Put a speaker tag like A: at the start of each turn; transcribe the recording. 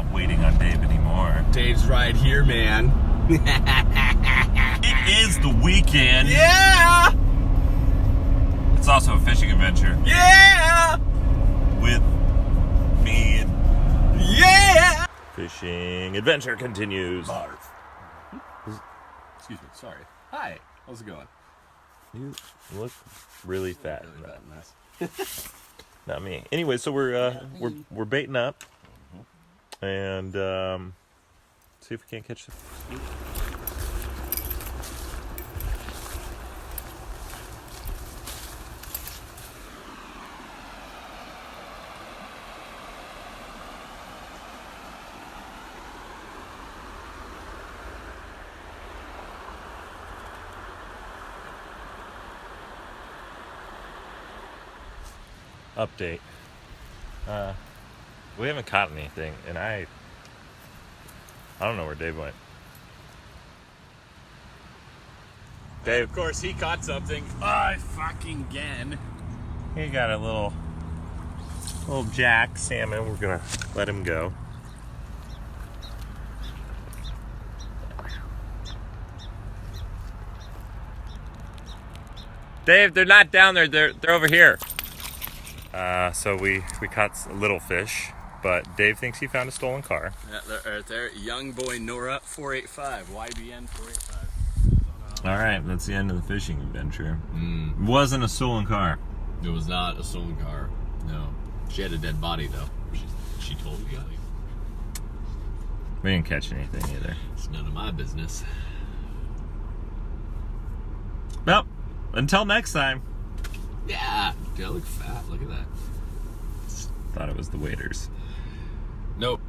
A: not waiting on Dave anymore.
B: Dave's right here, man.
A: It is the weekend.
B: Yeah!
A: It's also a fishing adventure.
B: Yeah!
A: With me and
B: Yeah!
A: fishing adventure continues.
B: Excuse me, sorry. Hi, how's it going?
A: You look really fat.
B: Really bad mess.
A: Not me. Anyway, so we're baiting up, and see if we can't catch the. Update. We haven't caught anything, and I don't know where Dave went. Dave,
B: Of course, he caught something. I fucking again.
A: he got a little jack salmon. We're gonna let him go. Dave, they're not down there. They're over here. So we caught a little fish, but Dave thinks he found a stolen car.
B: Yeah, they're right there. Young boy Nora 485. YBN 485.
A: All right, that's the end of the fishing adventure. Wasn't a stolen car.
C: It was not a stolen car. No. She had a dead body, though. She told me.
A: We didn't catch anything either.
C: It's none of my business.
A: Well, until next time.
C: Yeah. Dude, I look fat. Look at that.
A: Thought it was the waiters.
C: Nope.